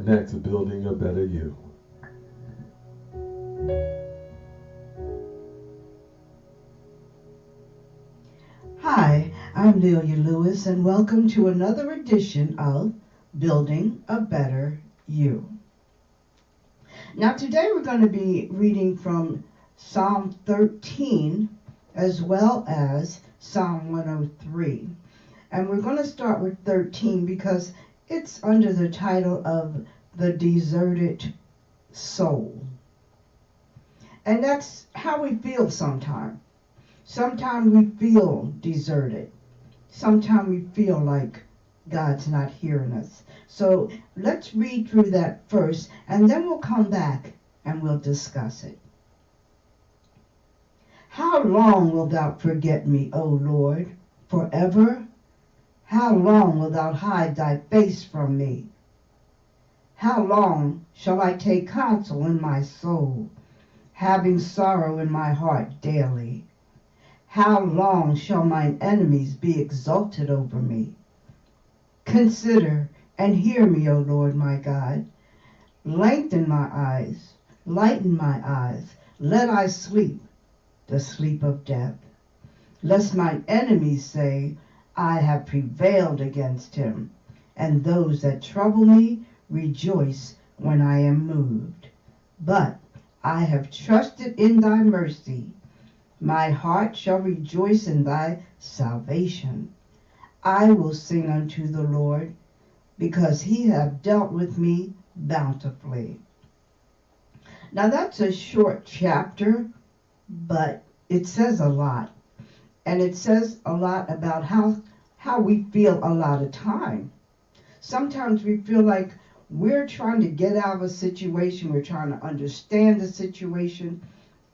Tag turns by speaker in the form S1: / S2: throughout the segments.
S1: next Building a Better You.
S2: Hi, I'm Lelia Lewis, and welcome to another edition of Building a Better You. Now today we're going to be reading from Psalm 13 as well as Psalm 103. And we're going to start with 13 because it's under the title of The Deserted Soul. And that's how we feel sometimes. Sometimes we feel deserted. Sometimes we feel like God's not hearing us. So let's read through that first, and then we'll come back and we'll discuss it. How long wilt thou forget me, O Lord? Forever? How long wilt thou hide thy face from me? How long shall I take counsel in my soul, having sorrow in my heart daily? How long shall mine enemies be exalted over me? Consider and hear me, O Lord my God. Lengthen my eyes, lighten my eyes, let I sleep the sleep of death. Lest mine enemies say, I have prevailed against him, and those that trouble me rejoice when I am moved. But I have trusted in thy mercy. My heart shall rejoice in thy salvation. I will sing unto the Lord, because he hath dealt with me bountifully. Now that's a short chapter, but it says a lot. And it says a lot about how we feel a lot of time. Sometimes we feel like we're trying to get out of a situation, we're trying to understand the situation,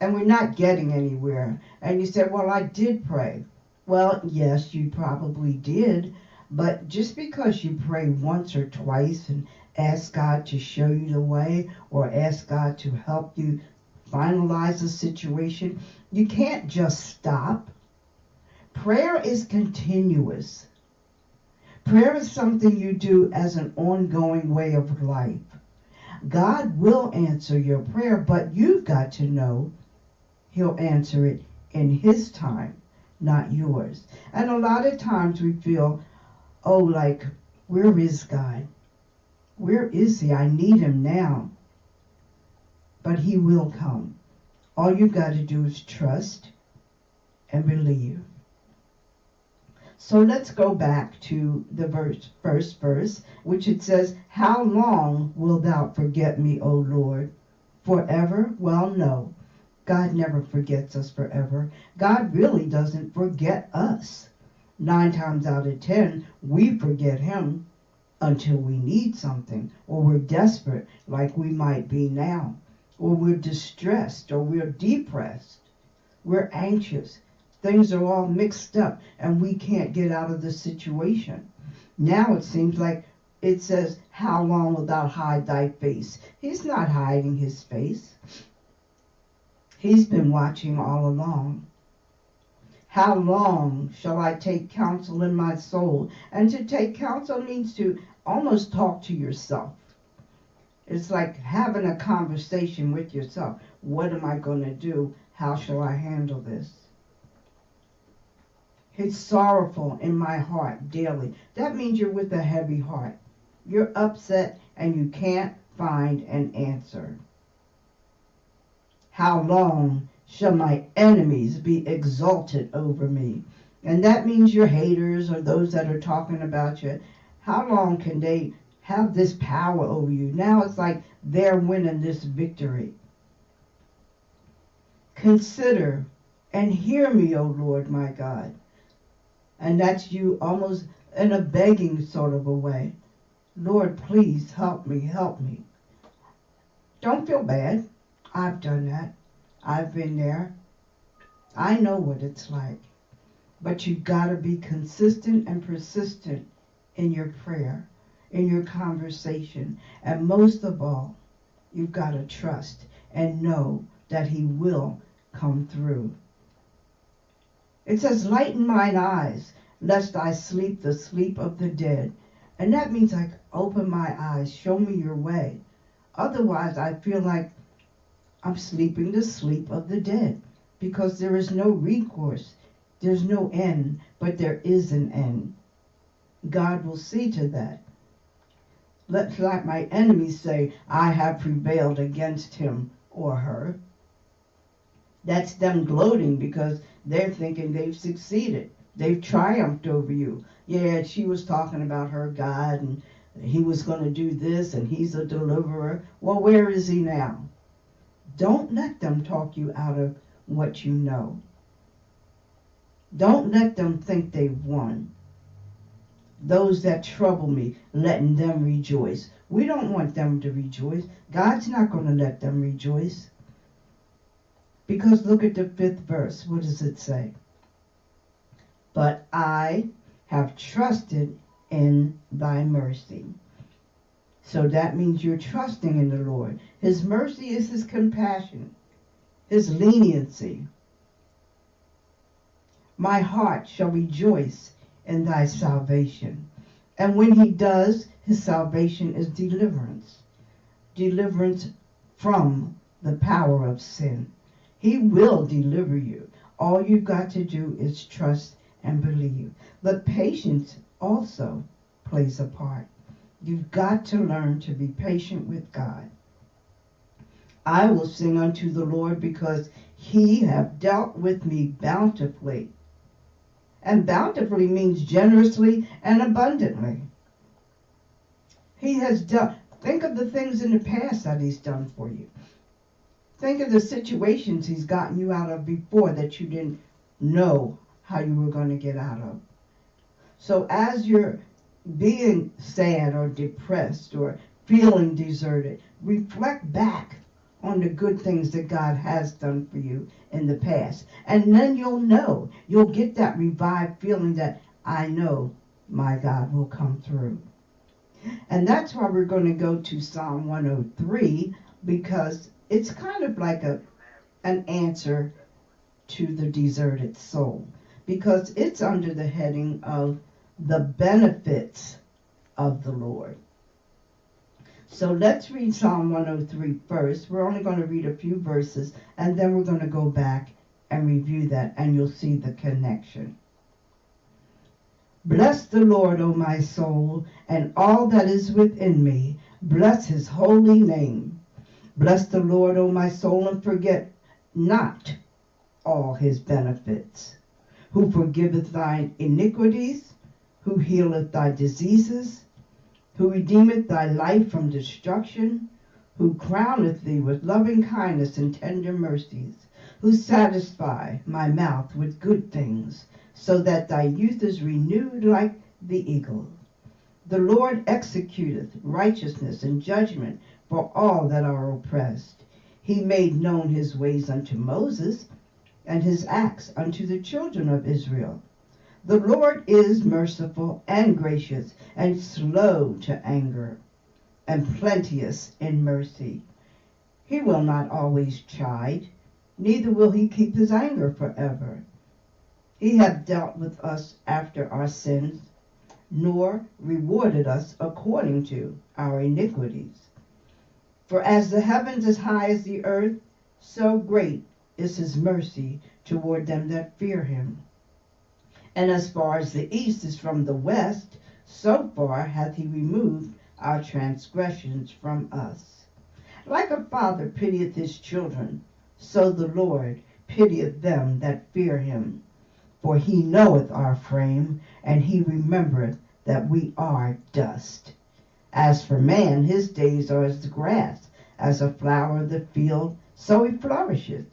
S2: and we're not getting anywhere. And you say, well, I did pray. Well, yes, you probably did, but just because you pray once or twice and ask God to show you the way or ask God to help you finalize a situation, you can't just stop. Prayer is continuous. Prayer is something you do as an ongoing way of life. God will answer your prayer, but you've got to know he'll answer it in his time, not yours. And a lot of times we feel, oh, like, where is God? Where is he? I need him now. But he will come. All you've got to do is trust and believe. So let's go back to the first verse, which it says, how long wilt thou forget me, O Lord? Forever? Well, no. God never forgets us forever. God really doesn't forget us. 9 times out of 10, we forget him until we need something, or we're desperate like we might be now, or we're distressed, or we're depressed, we're anxious. Things are all mixed up and we can't get out of the situation. Now it seems like it says, how long wilt thou hide thy face? He's not hiding his face. He's been watching all along. How long shall I take counsel in my soul? And to take counsel means to almost talk to yourself. It's like having a conversation with yourself. What am I going to do? How shall I handle this? It's sorrowful in my heart daily. That means you're with a heavy heart. You're upset and you can't find an answer. How long shall my enemies be exalted over me? And that means your haters or those that are talking about you. How long can they have this power over you? Now it's like they're winning this victory. Consider and hear me, O Lord my God. And that's you almost in a begging sort of a way. Lord, please help me, help me. Don't feel bad. I've done that. I've been there. I know what it's like. But you've got to be consistent and persistent in your prayer, in your conversation. And most of all, you've got to trust and know that he will come through. It says, lighten mine eyes, lest I sleep the sleep of the dead. And that means like, open my eyes, show me your way. Otherwise, I feel like I'm sleeping the sleep of the dead, because there is no recourse. There's no end, but there is an end. God will see to that. Let not my enemies say, I have prevailed against him or her. That's them gloating because they're thinking they've succeeded. They've triumphed over you. Yeah, she was talking about her God and he was going to do this and he's a deliverer. Well, where is he now? Don't let them talk you out of what you know. Don't let them think they've won. Those that trouble me, letting them rejoice. We don't want them to rejoice. God's not going to let them rejoice. Because look at the 5th verse. What does it say? But I have trusted in thy mercy. So that means you're trusting in the Lord. His mercy is his compassion, his leniency. My heart shall rejoice in thy salvation. And when he does, his salvation is deliverance. Deliverance from the power of sin. He will deliver you. All you've got to do is trust and believe. But patience also plays a part. You've got to learn to be patient with God. I will sing unto the Lord because he hath dealt with me bountifully. And bountifully means generously and abundantly. He has done. Think of the things in the past that he's done for you. Think of the situations he's gotten you out of before that you didn't know how you were going to get out of. So as you're being sad or depressed or feeling deserted, reflect back on the good things that God has done for you in the past. And then you'll get that revived feeling that I know my God will come through. And that's why we're going to go to Psalm 103, because it's kind of like an answer to the deserted soul, because it's under the heading of the benefits of the Lord. So let's read Psalm 103 first. We're only going to read a few verses, and then we're going to go back and review that, and you'll see the connection. Bless the Lord, O my soul, and all that is within me. Bless his holy name. Bless the Lord, O my soul, and forget not all his benefits, who forgiveth thine iniquities, who healeth thy diseases, who redeemeth thy life from destruction, who crowneth thee with loving kindness and tender mercies, who satisfy my mouth with good things, so that thy youth is renewed like the eagle. The Lord executeth righteousness and judgment for all that are oppressed. He made known his ways unto Moses, and his acts unto the children of Israel. The Lord is merciful and gracious, and slow to anger, and plenteous in mercy. He will not always chide, neither will he keep his anger forever. He hath dealt with us after our sins, nor rewarded us according to our iniquities. For as the heavens is high as the earth, so great is his mercy toward them that fear him. And as far as the east is from the west, so far hath he removed our transgressions from us. Like a father pitieth his children, so the Lord pitieth them that fear him. For he knoweth our frame, and he remembereth that we are dust. As for man, his days are as the grass, as a flower of the field, so he flourisheth.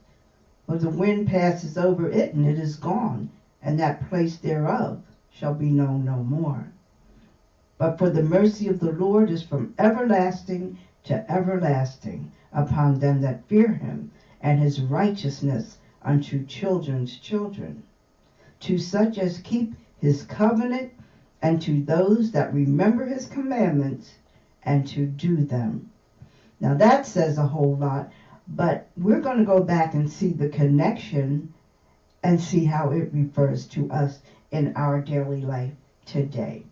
S2: For the wind passes over it, and it is gone, and that place thereof shall be known no more. But for the mercy of the Lord is from everlasting to everlasting upon them that fear him, and his righteousness unto children's children, to such as keep his covenant, and to those that remember his commandments, and to do them. Now that says a whole lot, but we're going to go back and see the connection and see how it refers to us in our daily life today.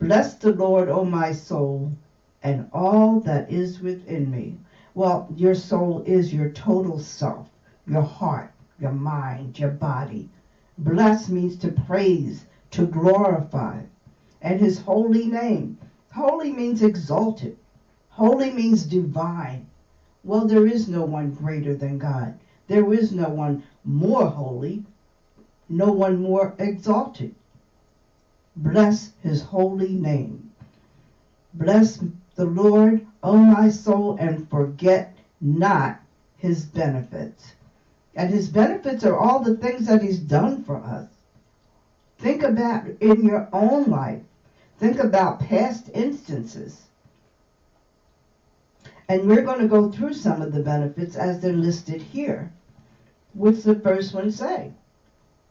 S2: Bless the Lord, O my soul, and all that is within me. Well, your soul is your total self, your heart, your mind, your body. Bless means to praise, to glorify, and his holy name. Holy means exalted. Holy means divine. Well, there is no one greater than God. There is no one more holy, no one more exalted. Bless his holy name. Bless the Lord, O my soul, and forget not his benefits. And his benefits are all the things that he's done for us. Think about in your own life. Think about past instances. And we're going to go through some of the benefits as they're listed here. What's the first one say?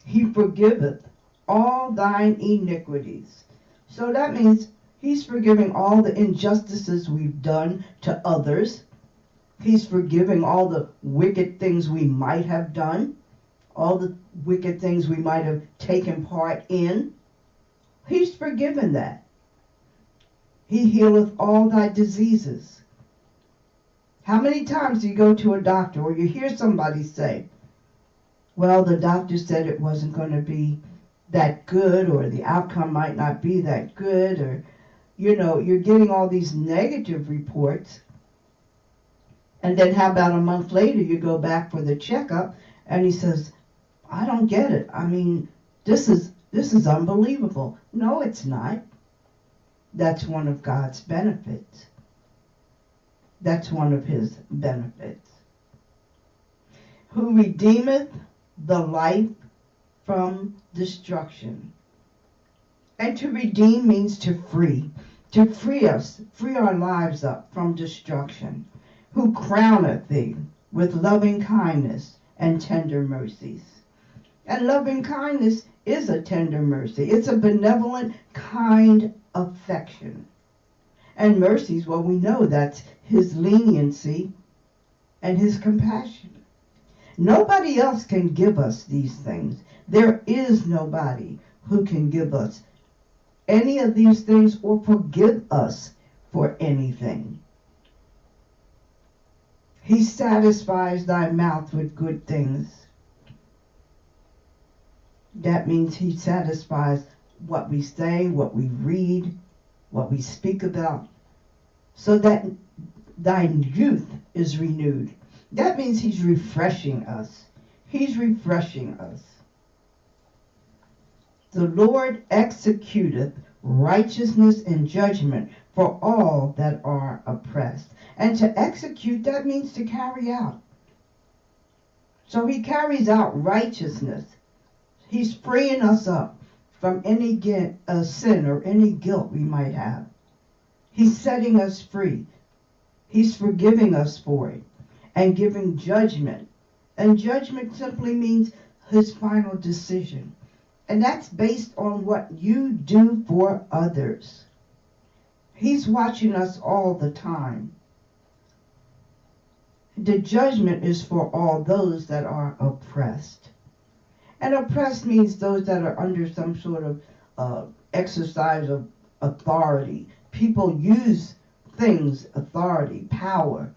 S2: He forgiveth all thine iniquities. So that means he's forgiving all the injustices we've done to others. He's forgiving all the wicked things we might have done, all the wicked things we might have taken part in. He's forgiven that. He healeth all thy diseases. How many times do you go to a doctor or you hear somebody say, well, the doctor said it wasn't going to be that good, or the outcome might not be that good, or, you're getting all these negative reports. And then how about a month later you go back for the checkup and he says, I don't get it. I mean, this is unbelievable. No, it's not. That's one of God's benefits. That's one of his benefits. Who redeemeth the life from destruction. And to redeem means to free us, free our lives up from destruction. Who crowneth thee with loving kindness and tender mercies. And loving kindness is a tender mercy. It's a benevolent, kind affection. And mercies, well, we know that's his leniency and his compassion. Nobody else can give us these things. There is nobody who can give us any of these things or forgive us for anything. He satisfies thy mouth with good things. That means he satisfies what we say, what we read, what we speak about, so that thine youth is renewed. That means he's refreshing us. He's refreshing us. The Lord executeth righteousness and judgment for all that are oppressed. And to execute, that means to carry out. So he carries out righteousness. He's freeing us up from any sin or any guilt we might have. He's setting us free. He's forgiving us for it and giving judgment. And judgment simply means his final decision. And that's based on what you do for others. He's watching us all the time. The judgment is for all those that are oppressed. And oppressed means those that are under some sort of exercise of authority. People use things, authority, power,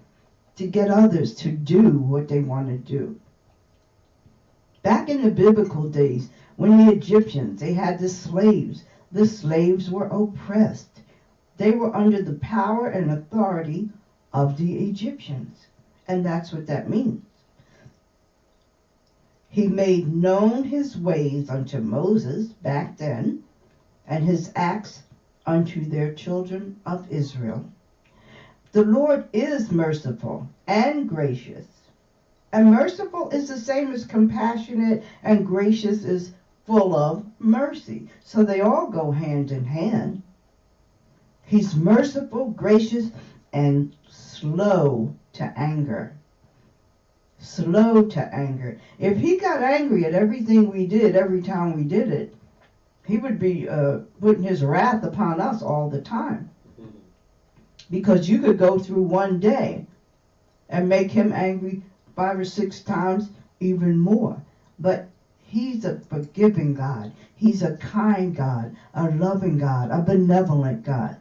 S2: to get others to do what they want to do. Back in the biblical days, when the Egyptians, they had the slaves were oppressed. They were under the power and authority of the Egyptians. And that's what that means. He made known his ways unto Moses back then, and his acts unto their children of Israel. The Lord is merciful and gracious. And merciful is the same as compassionate, and gracious is full of mercy. So they all go hand in hand. He's merciful, gracious, and slow to anger. Slow to anger. If he got angry at everything we did every time we did it, he would be putting his wrath upon us all the time. Because you could go through one day and make him angry 5 or 6 times, even more. But He's a forgiving God. He's a kind God, a loving God, a benevolent God.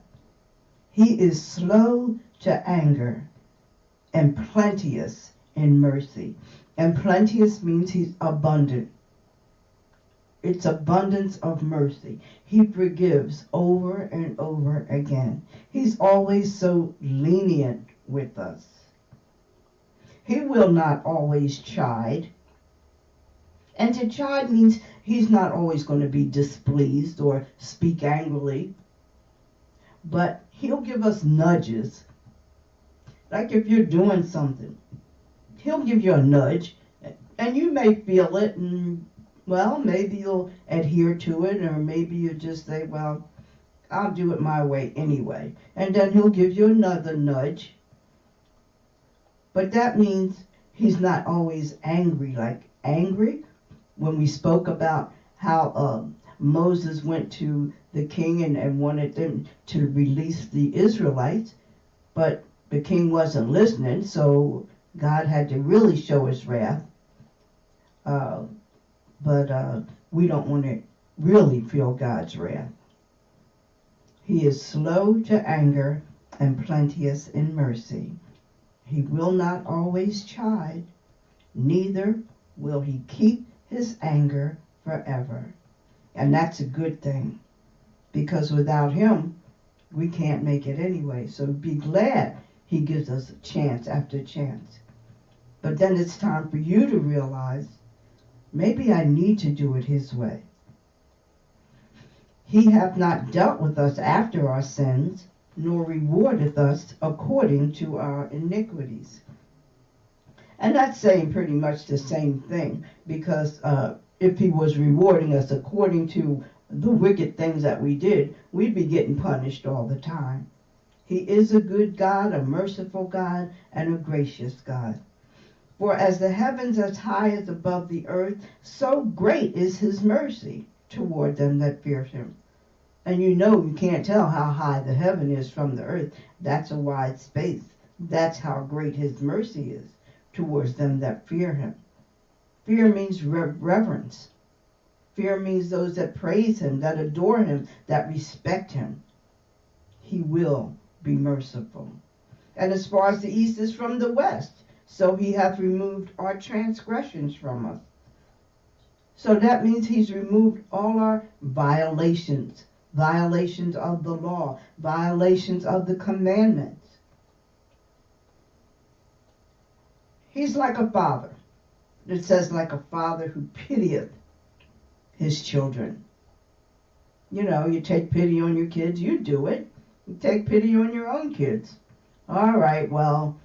S2: He is slow to anger and plenteous in mercy. And plenteous means he's abundant. It's abundance of mercy. He forgives over and over again. He's always so lenient with us. He will not always chide. And to chide means he's not always going to be displeased or speak angrily. But he'll give us nudges. Like if you're doing something, he'll give you a nudge. And you may feel it, and well, maybe you'll adhere to it, or maybe you just say, well, I'll do it my way anyway. And then he'll give you another nudge. But that means he's not always angry, like angry. When we spoke about how Moses went to the king and wanted them to release the Israelites, but the king wasn't listening, so God had to really show his wrath. But we don't want to really feel God's wrath. He is slow to anger and plenteous in mercy. He will not always chide, neither will he keep his anger forever. And that's a good thing, because without him, we can't make it anyway. So be glad he gives us chance after chance. But then it's time for you to realize, maybe I need to do it his way. He hath not dealt with us after our sins, nor rewardeth us according to our iniquities. And that's saying pretty much the same thing, because if he was rewarding us according to the wicked things that we did, we'd be getting punished all the time. He is a good God, a merciful God, and a gracious God. For as the heavens as high as above the earth, so great is his mercy toward them that fear him. And you know, you can't tell how high the heaven is from the earth. That's a wide space. That's how great his mercy is towards them that fear him. Fear means reverence. Fear means those that praise him, that adore him, that respect him. He will be merciful. And as far as the east is from the west, so he hath removed our transgressions from us. So that means he's removed all our violations, violations of the law, violations of the commandments. He's like a father. It says like a father who pitieth his children. You know, you take pity on your kids, you do it. You take pity on your own kids. All right, well,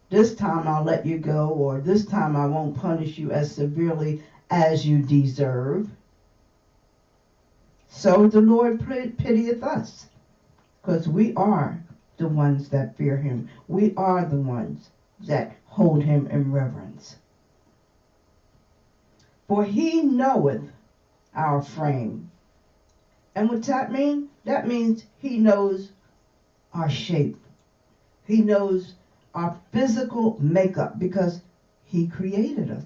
S2: this time I'll let you go, or this time I won't punish you as severely as you deserve. So the Lord pitieth us, because we are the ones that fear him. We are the ones that hold him in reverence. For he knoweth our frame. And what's that mean? That means he knows our shape. He knows our physical makeup, because he created us.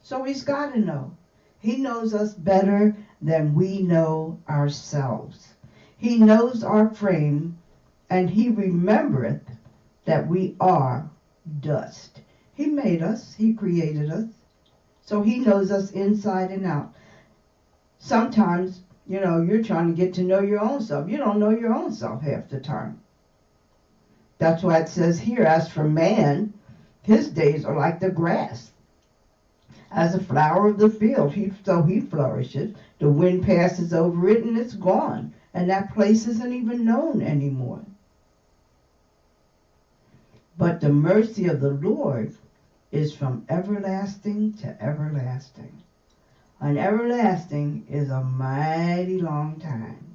S2: So he's got to know. He knows us better than we know ourselves. He knows our frame, and he remembereth that we are dust. He made us. He created us. So he knows us inside and out. Sometimes, you know, you're trying to get to know your own self. You don't know your own self half the time. That's why it says here, as for man, his days are like the grass. As a flower of the field, so he flourishes. The wind passes over it and it's gone. And that place isn't even known anymore. But the mercy of the Lord is from everlasting to everlasting. And everlasting is a mighty long time.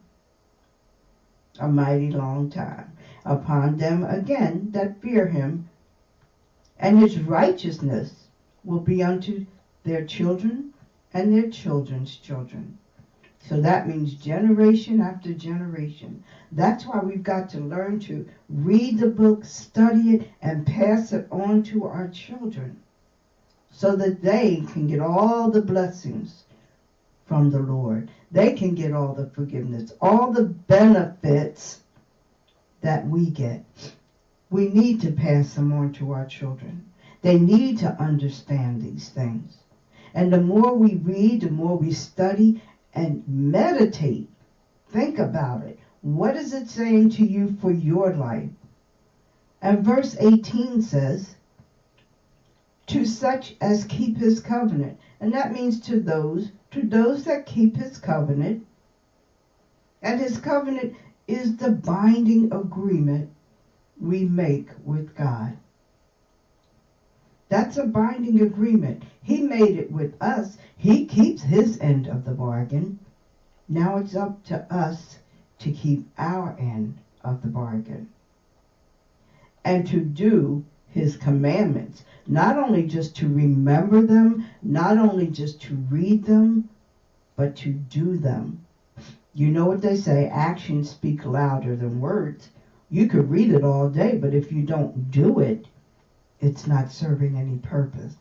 S2: A mighty long time. Upon them again that fear him, and his righteousness will be unto their children and their children's children. So that means generation after generation. That's why we've got to learn to read the book, study it, and pass it on to our children, so that they can get all the blessings from the Lord. They can get all the forgiveness, all the benefits that we get. We need to pass them on to our children. They need to understand these things. And the more we read, the more we study and meditate, think about it. What is it saying to you for your life? And verse 18 says, to such as keep his covenant. And that means to those that keep his covenant. And his covenant is the binding agreement we make with God. That's a binding agreement. He made it with us. He keeps his end of the bargain. Now it's up to us to keep our end of the bargain. And to do his commandments. Not only just to remember them, not only just to read them, but to do them. You know what they say, actions speak louder than words. You could read it all day, but if you don't do it, it's not serving any purpose.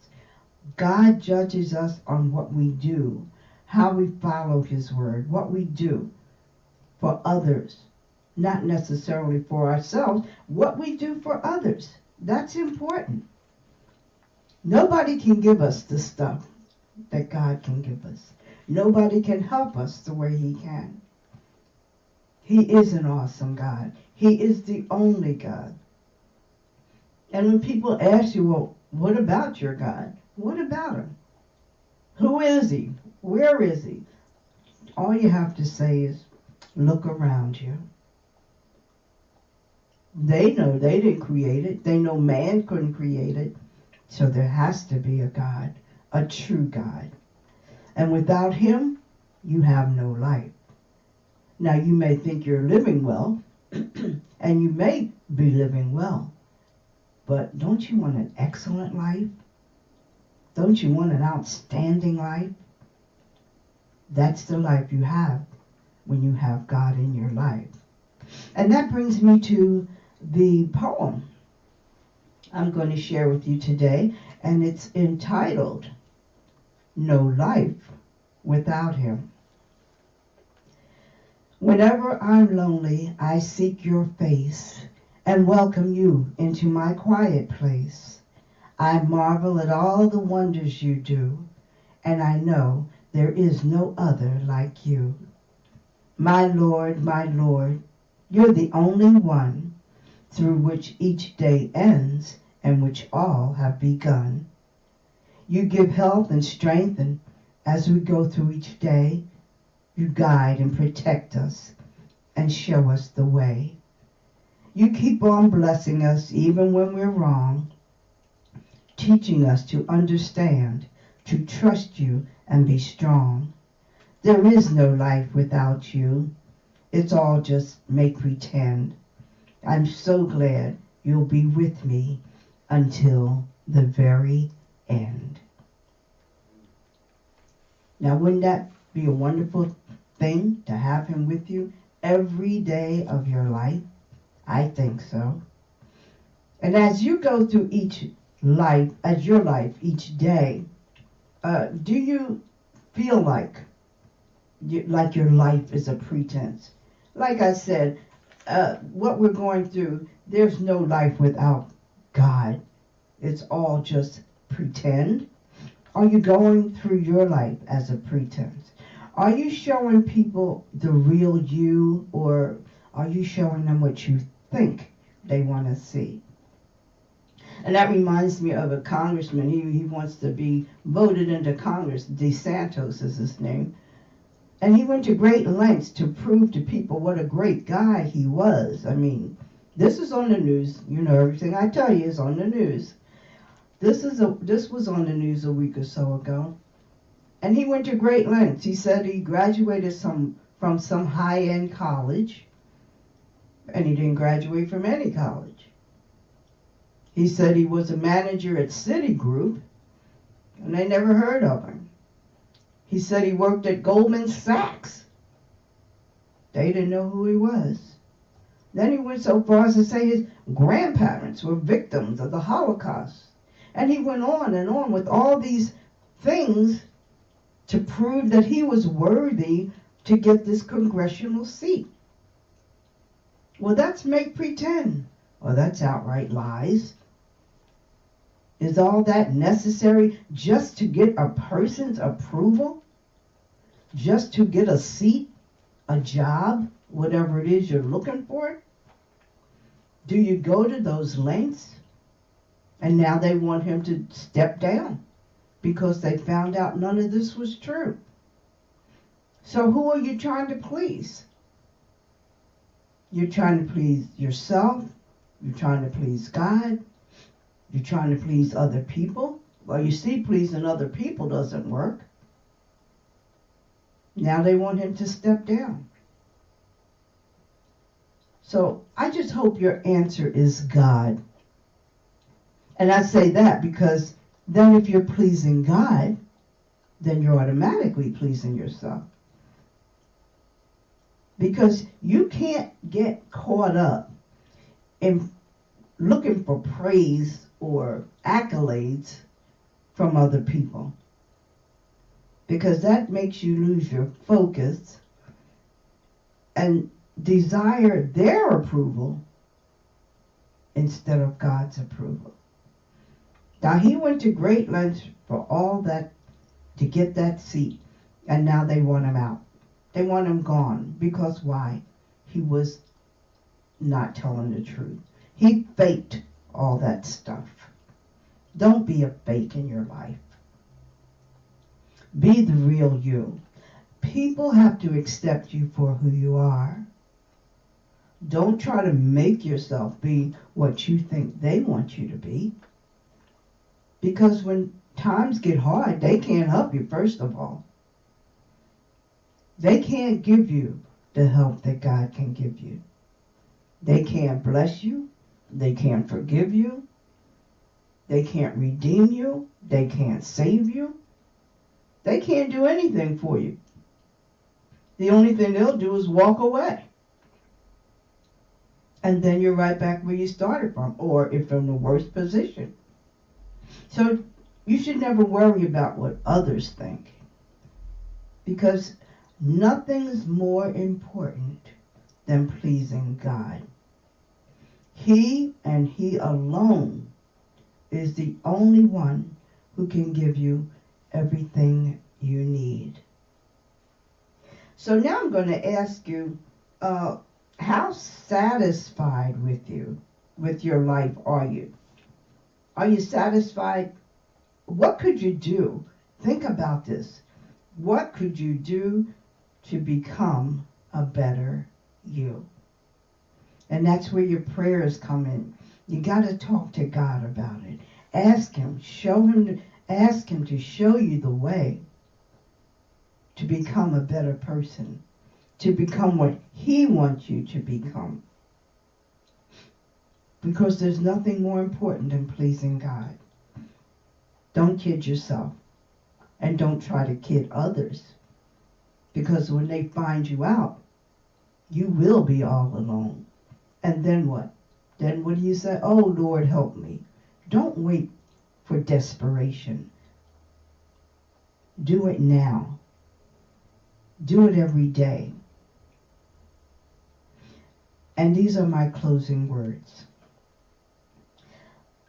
S2: God judges us on what we do, how we follow his word, what we do for others, not necessarily for ourselves, what we do for others. That's important. Nobody can give us the stuff that God can give us. Nobody can help us the way he can. He is an awesome God. He is the only God. And when people ask you, well, what about your God? What about him? Who is he? Where is he? All you have to say is, look around you. They know they didn't create it. They know man couldn't create it. So there has to be a God, a true God. And without him, you have no life. Now you may think you're living well, and you may be living well. But don't you want an excellent life? Don't you want an outstanding life? That's the life you have when you have God in your life. And that brings me to the poem I'm going to share with you today, and it's entitled, No Life Without Him. Whenever I'm lonely, I seek your face and welcome you into my quiet place. I marvel at all the wonders you do, and I know there is no other like you. My Lord, you're the only one through which each day ends and which all have begun. You give health and strength, and as we go through each day, you guide and protect us and show us the way. You keep on blessing us even when we're wrong, teaching us to understand, to trust you and be strong. There is no life without you. It's all just make pretend. I'm so glad you'll be with me until the very end. Now, wouldn't that be a wonderful thing to have him with you every day of your life? I think so. And as you go through your life each day, do you feel like your life is a pretense? Like I said, what we're going through, there's no life without God. It's all just pretend. Are you going through your life as a pretense? Are you showing people the real you, or are you showing them what you think they want to see? And that reminds me of a congressman. He wants to be voted into Congress. DeSantis is his name. And he went to great lengths to prove to people what a great guy he was. I mean, this is on the news. You know, everything I tell you is on the news. This was on the news a week or so ago. And he went to great lengths. He said he graduated from some high-end college, and he didn't graduate from any college. He said he was a manager at Citigroup, and they never heard of him. He said he worked at Goldman Sachs. They didn't know who he was. Then he went so far as to say his grandparents were victims of the Holocaust. And he went on and on with all these things to prove that he was worthy to get this congressional seat. Well, that's make pretend. Well, that's outright lies. Is all that necessary just to get a person's approval? Just to get a seat, a job, whatever it is you're looking for? Do you go to those lengths? And now they want him to step down because they found out none of this was true. So who are you trying to please? You're trying to please yourself. You're trying to please God. You're trying to please other people. Well, you see, pleasing other people doesn't work. Now they want him to step down. So I just hope your answer is God. And I say that because then if you're pleasing God, then you're automatically pleasing yourself. Because you can't get caught up in looking for praise or accolades from other people. Because that makes you lose your focus and desire their approval instead of God's approval. Now, he went to great lengths for all that to get that seat, and now they want him out. They want him gone. Because why? He was not telling the truth. He faked all that stuff. Don't be a fake in your life. Be the real you. People have to accept you for who you are. Don't try to make yourself be what you think they want you to be. Because when times get hard, they can't help you, first of all. They can't give you the help that God can give you. They can't bless you. They can't forgive you. They can't redeem you. They can't save you. They can't do anything for you. The only thing they'll do is walk away. And then you're right back where you started from, or if in the worst position. So you should never worry about what others think. Because nothing's more important than pleasing God. He and He alone is the only one who can give you everything you need. So now I'm going to ask you, how satisfied with your life are you? Are you satisfied? What could you do? Think about this. What could you do to become a better you? And that's where your prayers come in. You got to talk to God about it. Ask Him, ask Him to show you the way to become a better person, to become what He wants you to become. Because there's nothing more important than pleasing God. Don't kid yourself. And don't try to kid others. Because when they find you out, you will be all alone. And then what? Then what do you say? Oh, Lord, help me. Don't wait for desperation. Do it now. Do it every day. And these are my closing words.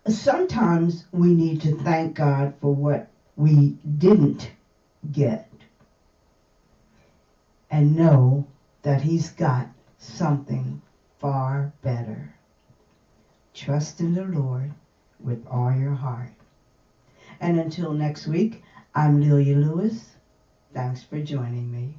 S2: Sometimes we need to thank God for what we didn't get and know that He's got something far better. Trust in the Lord with all your heart. And until next week, I'm Lelia Lewis. Thanks for joining me.